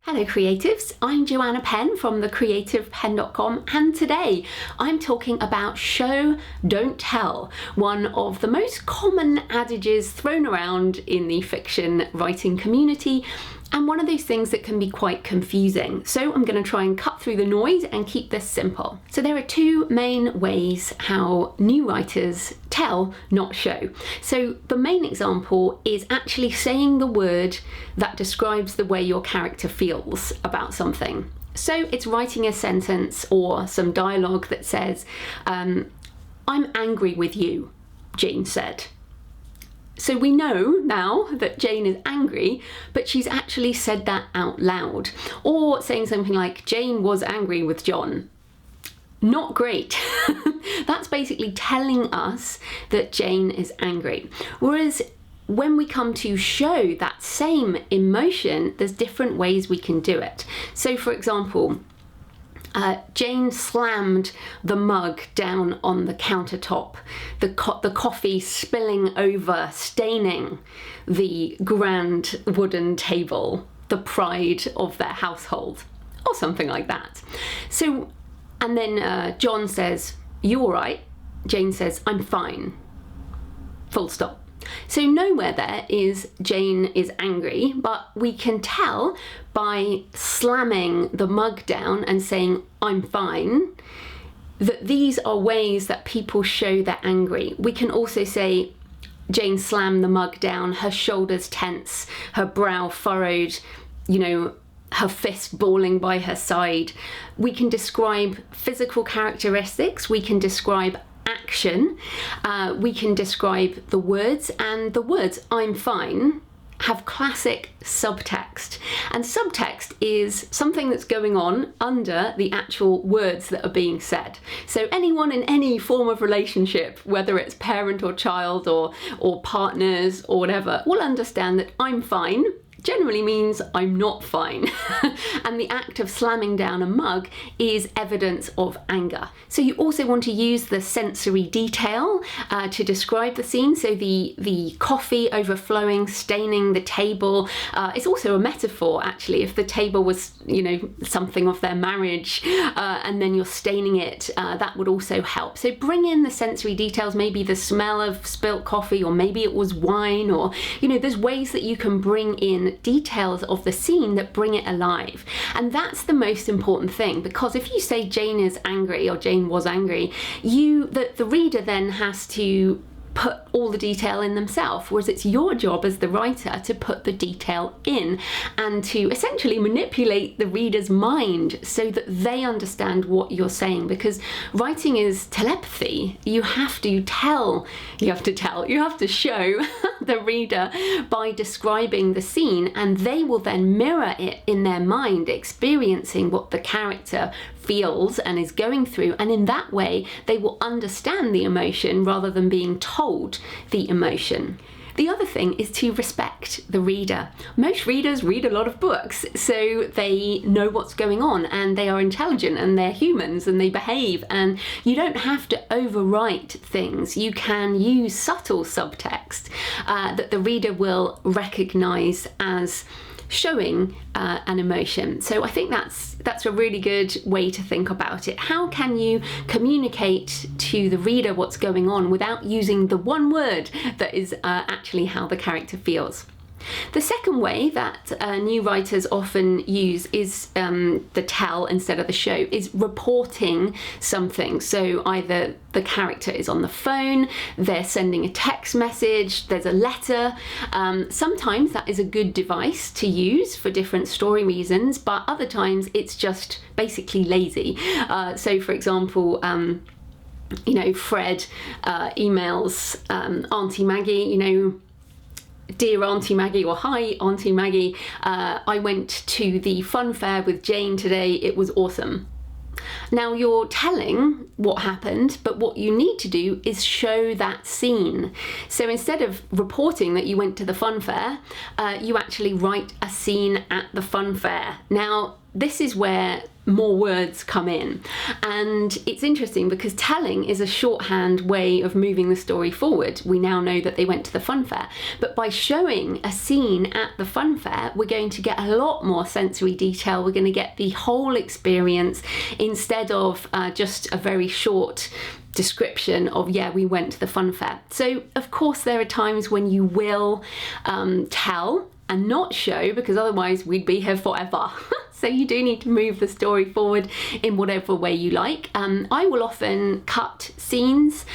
Hello creatives, I'm Joanna Penn from thecreativepenn.com, and today I'm talking about show, don't tell, one of the most common adages thrown around in the fiction writing community, and one of those things that can be quite confusing. So I'm going to try and cut through the noise and keep this simple. So there are two main ways how new writers tell, not show. So the main example is actually saying the word that describes the way your character feels about something. So it's writing a sentence or some dialogue that says, I'm angry with you, Jane said. So we know now that Jane is angry, but she's actually said that out loud. Or saying something like, Jane was angry with John. Not great. That's basically telling us that Jane is angry. Whereas when we come to show that same emotion, there's different ways we can do it. So for example, Jane slammed the mug down on the countertop, the coffee spilling over, staining the grand wooden table, the pride of their household, or something like that. So, and then John says, "You all right?" Jane says, "I'm fine." Full stop. So nowhere there is Jane is angry, but we can tell by slamming the mug down and saying, "I'm fine," that these are ways that people show they're angry. We can also say, Jane slammed the mug down, her shoulders tense, her brow furrowed, her fist balling by her side. We can describe physical characteristics, we can describe action, we can describe the words, and the words "I'm fine" have classic subtext, and subtext is something that's going on under the actual words that are being said. So anyone in any form of relationship, whether it's parent or child or partners or whatever, will understand that "I'm fine" generally means I'm not fine. And the act of slamming down a mug is evidence of anger. So you also want to use the sensory detail to describe the scene. So the coffee overflowing, staining the table. It's also a metaphor, actually. If the table was, something of their marriage, and then you're staining it, that would also help. So bring in the sensory details, maybe the smell of spilt coffee, or maybe it was wine, or, there's ways that you can bring in details of the scene that bring it alive. And that's the most important thing, because if you say Jane is angry or Jane was angry, the reader then has to put all the detail in themselves, whereas it's your job as the writer to put the detail in and to essentially manipulate the reader's mind so that they understand what you're saying, because writing is telepathy. You have to show the reader by describing the scene, and they will then mirror it in their mind, experiencing what the character feels and is going through, and in that way they will understand the emotion rather than being told the emotion. The other thing is to respect the reader. Most readers read a lot of books, so they know what's going on, and they are intelligent, and they're humans, and they behave, and you don't have to overwrite things. You can use subtle subtext that the reader will recognize as showing an emotion. So I think that's a really good way to think about it. How can you communicate to the reader what's going on without using the one word that is actually how the character feels? The second way that new writers often use is the tell instead of the show, is reporting something. So either the character is on the phone, they're sending a text message, there's a letter. Sometimes that is a good device to use for different story reasons, but other times it's just basically lazy. So for example, Fred emails Auntie Maggie, "Dear Auntie Maggie," or "Hi Auntie Maggie, I went to the fun fair with Jane today, it was awesome." Now you're telling what happened, but what you need to do is show that scene. So instead of reporting that you went to the fun fair, you actually write a scene at the fun fair. Now this is where more words come in. And it's interesting because telling is a shorthand way of moving the story forward. We now know that they went to the fun fair, but by showing a scene at the fun fair, we're going to get a lot more sensory detail. We're going to get the whole experience instead of just a very short description of, yeah, we went to the fun fair. So of course there are times when you will tell and not show, because otherwise we'd be here forever. So you do need to move the story forward in whatever way you like. I will often cut scenes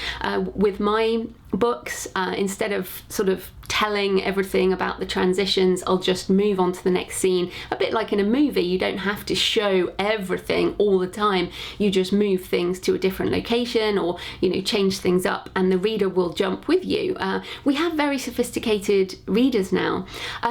with my books instead of sort of telling everything about the transitions. I'll just move on to the next scene. A bit like in a movie, you don't have to show everything all the time. You just move things to a different location, or change things up, and the reader will jump with you. We have very sophisticated readers now.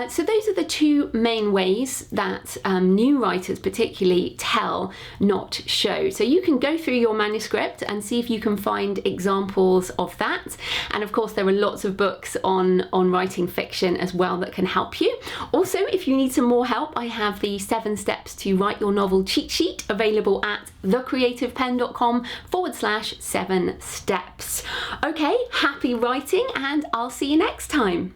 So those are the two main ways that new writers particularly tell, not show. So you can go through your manuscript and see if you can find examples of that. And of course there are lots of books on writing fiction as well that can help you. Also, if you need some more help, I have the 7 steps to write your novel cheat sheet available at thecreativepenn.com/7 steps. Okay, happy writing, and I'll see you next time.